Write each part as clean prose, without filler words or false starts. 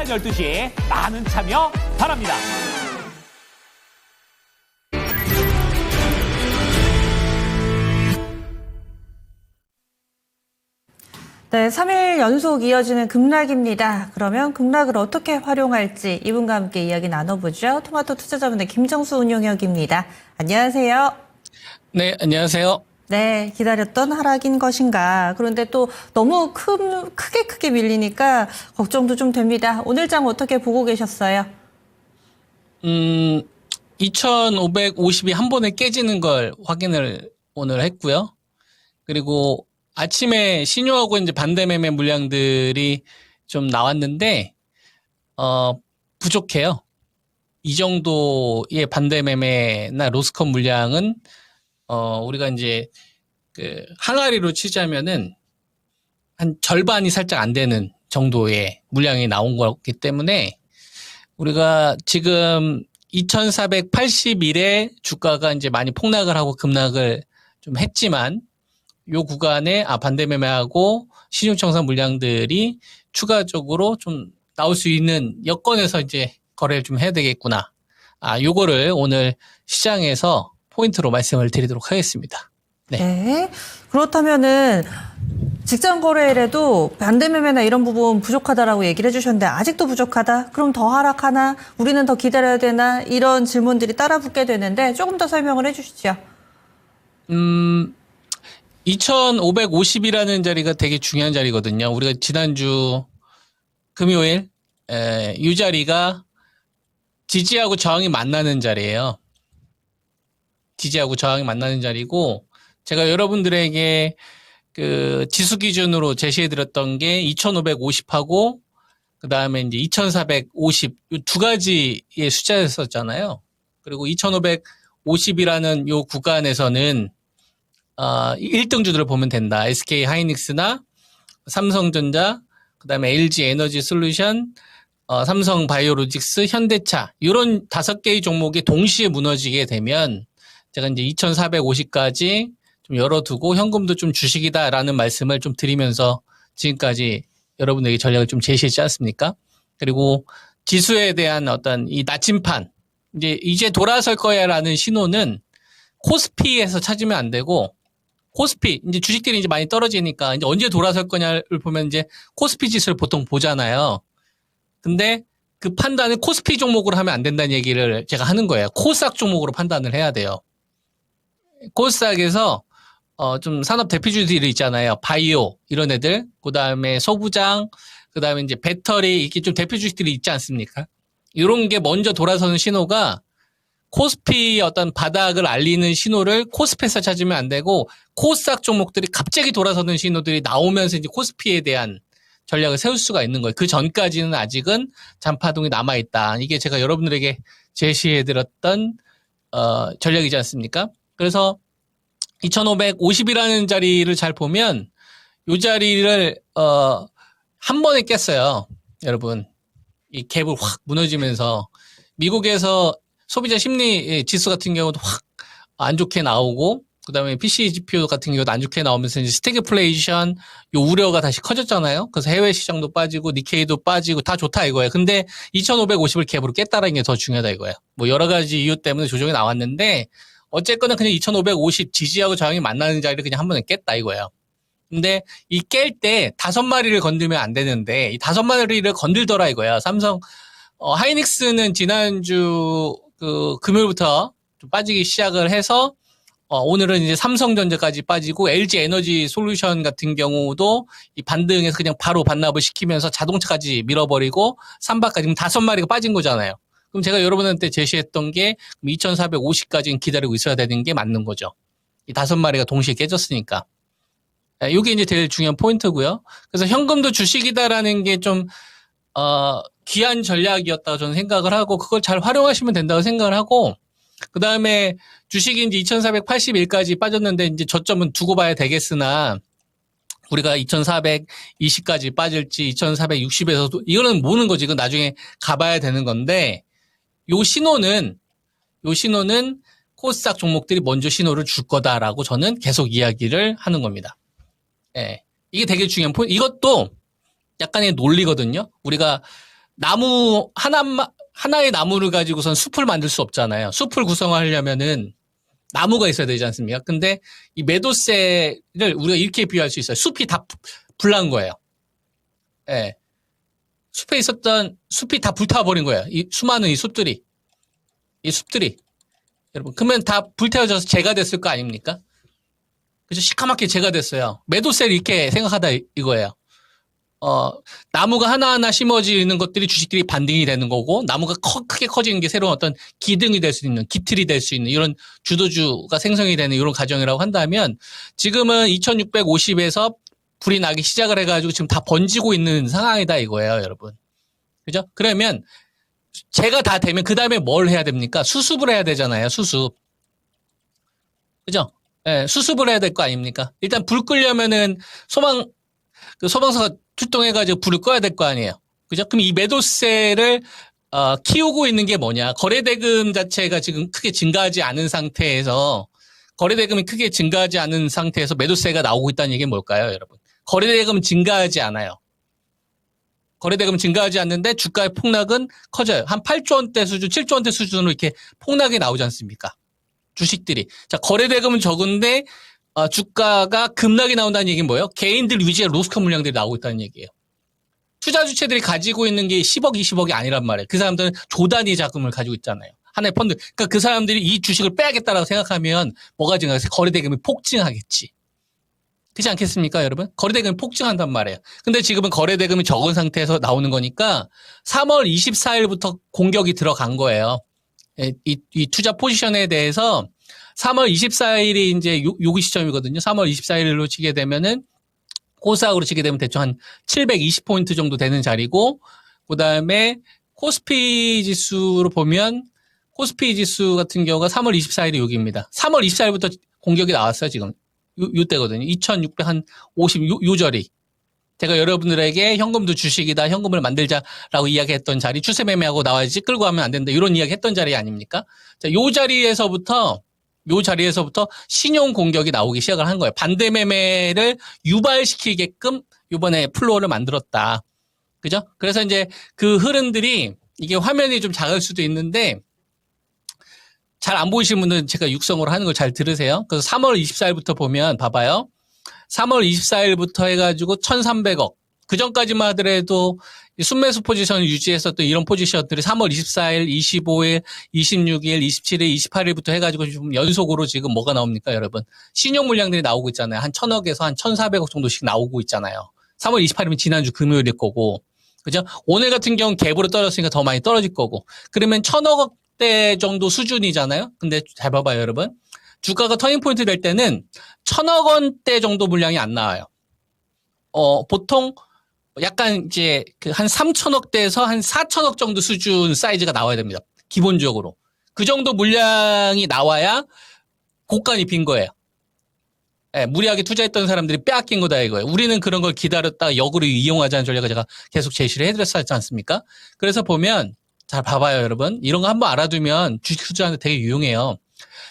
12시 많은 참여 바랍니다. 네, 3일 연속 이어지는 급락입니다. 그러면 급락을 어떻게 활용할지 이분과 함께 이야기 나눠보죠. 토마토 투자자분의 김정수 운용역입니다. 안녕하세요. 네, 안녕하세요. 네, 기다렸던 하락인 것인가. 그런데 또 너무 크게 밀리니까 걱정도 좀 됩니다. 오늘 장 어떻게 보고 계셨어요? 2550이 한 번에 깨지는 걸 확인을 오늘 했고요. 그리고 아침에 신효하고 이제 반대 매매 물량들이 좀 나왔는데, 부족해요. 이 정도의 반대 매매나 로스컷 물량은, 우리가 이제 항아리로 치자면은 한 절반이 살짝 안 되는 정도의 물량이 나온 거기 때문에 우리가 지금 2481에 주가가 이제 많이 폭락을 하고 급락을 좀 했지만 요 구간에 반대 매매하고 신용청산 물량들이 추가적으로 좀 나올 수 있는 여건에서 이제 거래를 좀 해야 되겠구나. 요거를 오늘 시장에서 포인트로 말씀을 드리도록 하겠습니다. 네. 네. 그렇다면은 직전 거래일에도 반대 매매나 이런 부분 부족하다라고 얘기를 해주셨는데 아직도 부족하다? 그럼 더 하락하나? 우리는 더 기다려야 되나? 이런 질문들이 따라붙게 되는데 조금 더 설명을 해주시죠. 2550이라는 자리가 되게 중요한 자리거든요. 우리가 지난주 금요일 이 자리가 지지하고 저항이 만나는 자리예요. 지지하고 저항이 만나는 자리고 제가 여러분들에게 그 지수 기준으로 제시해드렸던 게 2550하고 그 다음에 이제 2450 이 두 가지의 숫자였었잖아요. 그리고 2550이라는 요 구간에서는 1등주들을 보면 된다. SK 하이닉스나 삼성전자, 그 다음에 LG 에너지 솔루션, 삼성 바이오로직스, 현대차 이런 5개의 종목이 동시에 무너지게 되면 제가 이제 2450까지 좀 열어두고 현금도 좀 주식이다라는 말씀을 좀 드리면서 지금까지 여러분에게 전략을 좀 제시했지 않습니까? 그리고 지수에 대한 어떤 이 나침판, 이제 돌아설 거야라는 신호는 코스피에서 찾으면 안 되고 코스피, 이제 주식들이 이제 많이 떨어지니까 이제 언제 돌아설 거냐를 보면 이제 코스피 지수를 보통 보잖아요. 근데 그 판단을 코스피 종목으로 하면 안 된다는 얘기를 제가 하는 거예요. 코스닥 종목으로 판단을 해야 돼요. 코스닥에서 좀 산업 대표주들이 있잖아요. 바이오 이런 애들, 그 다음에 소부장, 그 다음에 이제 배터리 이렇게 좀 대표 주식들이 있지 않습니까? 이런 게 먼저 돌아서는 신호가 코스피 어떤 바닥을 알리는 신호를 코스피에서 찾으면 안 되고 코스닥 종목들이 갑자기 돌아서는 신호들이 나오면서 이제 코스피에 대한 전략을 세울 수가 있는 거예요. 그 전까지는 아직은 잔파동이 남아있다. 이게 제가 여러분들에게 제시해드렸던 전략이지 않습니까? 그래서 2550이라는 자리를 잘 보면 이 자리를 한 번에 깼어요. 여러분. 이 갭을 확 무너지면서 미국에서 소비자 심리 지수 같은 경우도 확 안 좋게 나오고 그다음에 PCE 지표 같은 경우도 안 좋게 나오면서 이제 스태그플레이션 요 우려가 다시 커졌잖아요. 그래서 해외 시장도 빠지고 니케이도 빠지고 다 좋다 이거예요. 근데 2550을 갭으로 깼다라는 게 더 중요하다 이거예요. 뭐 여러 가지 이유 때문에 조정이 나왔는데 어쨌거나 그냥 2550 지지하고 저항이 만나는 자리를 그냥 한 번에 깼다 이거예요. 근데 이 깰 때 5마리를 건들면 안 되는데 이 5마리를 건들더라 이거야. 삼성 하이닉스는 지난주 그 금요일부터 좀 빠지기 시작을 해서 오늘은 이제 삼성전자까지 빠지고 LG 에너지 솔루션 같은 경우도 이 반등에서 그냥 바로 반납을 시키면서 자동차까지 밀어버리고 삼바까지 5마리가 빠진 거잖아요. 그럼 제가 여러분한테 제시했던 게 2450까지는 기다리고 있어야 되는 게 맞는 거죠. 이 5마리가 동시에 깨졌으니까. 이게 이제 제일 중요한 포인트고요. 그래서 현금도 주식이다라는 게 좀 귀한 전략이었다고 저는 생각을 하고 그걸 잘 활용하시면 된다고 생각을 하고 그 다음에 주식이 이제 2481까지 빠졌는데 이제 저점은 두고 봐야 되겠으나 우리가 2420까지 빠질지 2460에서도 이거는 모르는 거지. 이건 나중에 가봐야 되는 건데 요 신호는 코스닥 종목들이 먼저 신호를 줄 거다라고 저는 계속 이야기를 하는 겁니다. 예. 이게 되게 중요한 포인트. 이것도 약간의 논리거든요. 우리가 나무 하나의 나무를 가지고선 숲을 만들 수 없잖아요. 숲을 구성하려면은 나무가 있어야 되지 않습니까? 근데 이 매도새를 우리가 이렇게 비유할 수 있어요. 숲이 다 불난 거예요. 예. 숲에 있었던 숲이 다 불타버린 거예요. 이 수많은 이 숲들이. 여러분, 그러면 다 불태워져서 재가 됐을 거 아닙니까? 그죠? 시커멓게 재가 됐어요. 매도새를 이렇게 생각하다 이거예요. 나무가 하나하나 심어지는 것들이 주식들이 반등이 되는 거고, 나무가 크게 커지는 게 새로운 어떤 기둥이 될 수 있는, 기틀이 될 수 있는 이런 주도주가 생성이 되는 이런 과정이라고 한다면, 지금은 2650에서 불이 나기 시작을 해가지고 지금 다 번지고 있는 상황이다 이거예요, 여러분. 그죠? 그러면, 재가 다 되면 그 다음에 뭘 해야 됩니까? 수습을 해야 되잖아요, 수습. 그죠? 예, 수습을 해야 될 거 아닙니까? 일단 불 끄려면은 소방서가 출동해가지고 불을 꺼야 될 거 아니에요. 그죠? 그럼 이 매도세를, 키우고 있는 게 뭐냐. 거래대금 자체가 지금 크게 증가하지 않은 상태에서, 거래대금이 크게 증가하지 않은 상태에서 매도세가 나오고 있다는 얘기는 뭘까요, 여러분? 거래대금은 증가하지 않아요. 거래대금은 증가하지 않는데 주가의 폭락은 커져요. 한 8조 원대 수준, 7조 원대 수준으로 이렇게 폭락이 나오지 않습니까? 주식들이. 자, 거래대금은 적은데, 주가가 급락이 나온다는 얘기는 뭐예요? 개인들 위주의 로스커 물량들이 나오고 있다는 얘기예요. 투자 주체들이 가지고 있는 게 10억, 20억이 아니란 말이에요. 그 사람들은 조 단위 자금을 가지고 있잖아요. 하나의 펀드. 그러니까 그 사람들이 이 주식을 빼야겠다라고 생각하면 뭐가 증가해서 거래대금이 폭증하겠지. 그렇지 않겠습니까, 여러분? 거래대금이 폭증한단 말이에요. 근데 지금은 거래대금이 적은 상태에서 나오는 거니까 3월 24일부터 공격이 들어간 거예요. 이 투자 포지션에 대해서 3월 24일이 이제 요기 시점이거든요. 3월 24일로 치게 되면은 코스닥으로 치게 되면 대충 한 720포인트 정도 되는 자리고, 그 다음에 코스피 지수로 보면 코스피 지수 같은 경우가 3월 24일이 여기입니다. 3월 24일부터 공격이 나왔어요, 지금. 요때거든요. 2650, 요 자리. 제가 여러분들에게 현금도 주식이다, 현금을 만들자라고 이야기했던 자리, 추세 매매하고 나와야지 끌고 가면 안 된다, 이런 이야기 했던 자리 아닙니까? 자, 요 자리에서부터 신용 공격이 나오기 시작을 한 거예요. 반대 매매를 유발시키게끔 이번에 플로어를 만들었다. 그죠? 그래서 이제 그 흐름들이, 이게 화면이 좀 작을 수도 있는데, 잘 안 보이시는 분들은 제가 육성으로 하는 걸 잘 들으세요. 그래서 3월 24일부터 보면 봐봐요. 3월 24일부터 해가지고 1,300억. 그 전까지만 하더라도 순매수 포지션을 유지했었던 이런 포지션들이 3월 24일, 25일, 26일, 27일, 28일부터 해가지고 좀 연속으로 지금 뭐가 나옵니까, 여러분? 신용 물량들이 나오고 있잖아요. 한 1,000억에서 한 1,400억 정도씩 나오고 있잖아요. 3월 28일이면 지난주 금요일일 거고. 그죠? 오늘 같은 경우는 갭으로 떨어졌으니까 더 많이 떨어질 거고. 그러면 1,000억대 정도 수준이잖아요. 근데 잘 봐봐요, 여러분. 주가가 터닝포인트 될 때는 1,000억 원대 정도 물량이 안 나와요. 보통 약간 이제 그 한 3,000억대에서 한 4,000억 정도 수준 사이즈가 나와야 됩니다. 기본적으로. 그 정도 물량이 나와야 고간이 빈 거예요. 예, 무리하게 투자했던 사람들이 빼앗긴 거다 이거예요. 우리는 그런 걸 기다렸다가 역으로 이용하자는 전략을 제가 계속 제시를 해드렸지 않습니까? 그래서 보면, 잘 봐봐요, 여러분. 이런 거 한번 알아두면 주식 투자하는데 되게 유용해요.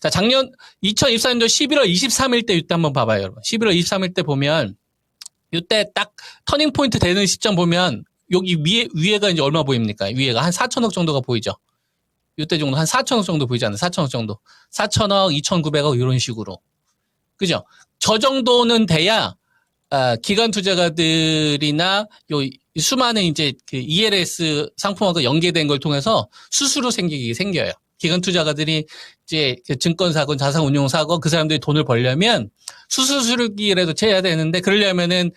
자, 작년 2024년도 11월 23일 때 이때 한번 봐봐요, 여러분. 11월 23일 때 보면, 이때 딱 터닝 포인트 되는 시점 보면, 여기 위에가 이제 얼마 보입니까? 위에가 한 4,000억 정도가 보이죠? 이때 정도 한 4,000억 정도 보이지 않나요? 4,000억 정도. 4,000억, 2,900억 이런 식으로. 그죠? 저 정도는 돼야, 기관 투자가들이나 수많은 이제 그 ELS 상품하고 연계된 걸 통해서 수수료 생겨요. 기관 투자가들이 이제 증권 사건, 자산 운용 사건 그 사람들이 돈을 벌려면 수수료기라도 채야 되는데, 그러려면은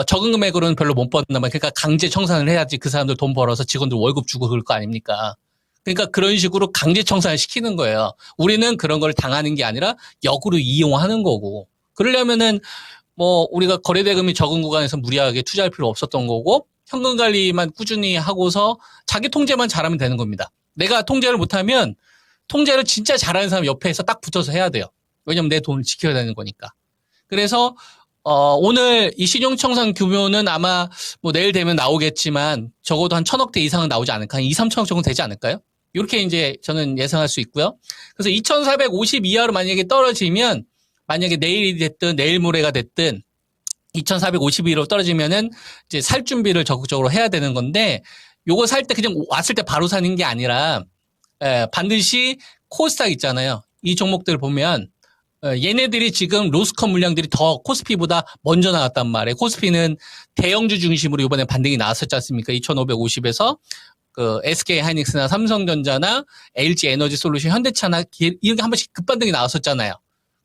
적은 금액으로는 별로 못 번단 말이에요. 그러니까 강제 청산을 해야지 그 사람들 돈 벌어서 직원들 월급 주고 그럴 거 아닙니까? 그러니까 그런 식으로 강제 청산을 시키는 거예요. 우리는 그런 걸 당하는 게 아니라 역으로 이용하는 거고. 그러려면은 뭐 우리가 거래대금이 적은 구간에서 무리하게 투자할 필요 없었던 거고, 현금 관리만 꾸준히 하고서 자기 통제만 잘하면 되는 겁니다. 내가 통제를 못하면 통제를 진짜 잘하는 사람 옆에서 딱 붙어서 해야 돼요. 왜냐면 내 돈을 지켜야 되는 거니까. 그래서 오늘 이 신용청산 규모는 아마 뭐 내일 되면 나오겠지만 적어도 한 1,000억대 이상은 나오지 않을까? 한 2, 3천억 정도 되지 않을까요? 이렇게 이제 저는 예상할 수 있고요. 그래서 2,450 이하로 만약에 떨어지면, 만약에 내일이 됐든 내일 모레가 됐든 2,452로 떨어지면은 이제 살 준비를 적극적으로 해야 되는 건데, 요거 살 때 그냥 왔을 때 바로 사는 게 아니라 반드시 코스닥 있잖아요. 이 종목들 보면 얘네들이 지금 로스컷 물량들이 더 코스피보다 먼저 나왔단 말이에요. 코스피는 대형주 중심으로 이번에 반등이 나왔었지 않습니까? 2,550에서 그 SK 하이닉스나 삼성전자나 LG 에너지 솔루션, 현대차나 이렇게 한 번씩 급반등이 나왔었잖아요.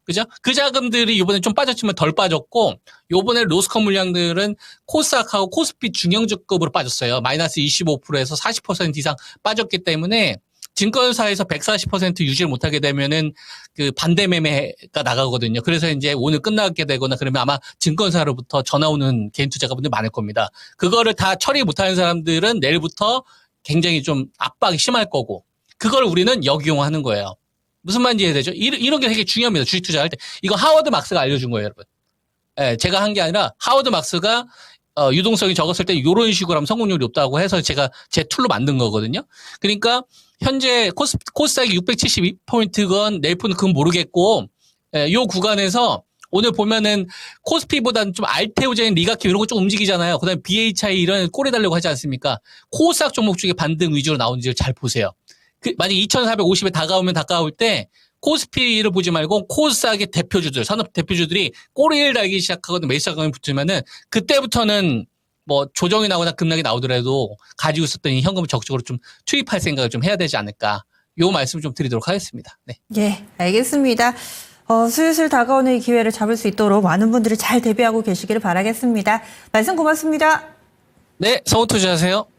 그죠? 그 자금들이 이번에 좀 빠졌지만 덜 빠졌고, 요번에 로스컷 물량들은 코스닥하고 코스피 중형주급으로 빠졌어요. 마이너스 25%에서 40% 이상 빠졌기 때문에 증권사에서 140% 유지를 못하게 되면은 그 반대 매매가 나가거든요. 그래서 이제 오늘 끝나게 되거나 그러면 아마 증권사로부터 전화 오는 개인 투자가분들 많을 겁니다. 그거를 다 처리 못하는 사람들은 내일부터 굉장히 좀 압박이 심할 거고, 그걸 우리는 역이용하는 거예요. 무슨 말인지 이해되죠? 이런 게 되게 중요합니다. 주식 투자할 때. 이거 하워드 막스가 알려준 거예요, 여러분. 예, 제가 한 게 아니라 하워드 막스가 유동성이 적었을 때 이런 식으로 하면 성공률이 높다고 해서 제가 제 툴로 만든 거거든요. 그러니까 현재 코스닥이 672포인트건 내일부터는 그건 모르겠고, 요 구간에서 오늘 보면은 코스피보다는 좀 알테오젠, 리가키 이런 거 좀 움직이잖아요. 그다음에 BHI 이런 꼬리 달려고 하지 않습니까? 코스닥 종목 중에 반등 위주로 나오는지를 잘 보세요. 만약 2,450에 다가올 때 코스피를 보지 말고 코스닥의 대표주들, 산업 대표주들이 꼬리를 달기 시작하거든, 매수 자금이 붙으면은 그때부터는 뭐 조정이 나거나 급락이 나오더라도 가지고 있었던 이 현금을 적극적으로 좀 투입할 생각을 좀 해야 되지 않을까. 요 말씀을 좀 드리도록 하겠습니다. 네. 예, 알겠습니다. 슬슬 다가오는 이 기회를 잡을 수 있도록 많은 분들이 잘 대비하고 계시기를 바라겠습니다. 말씀 고맙습니다. 네, 성우 투자하세요.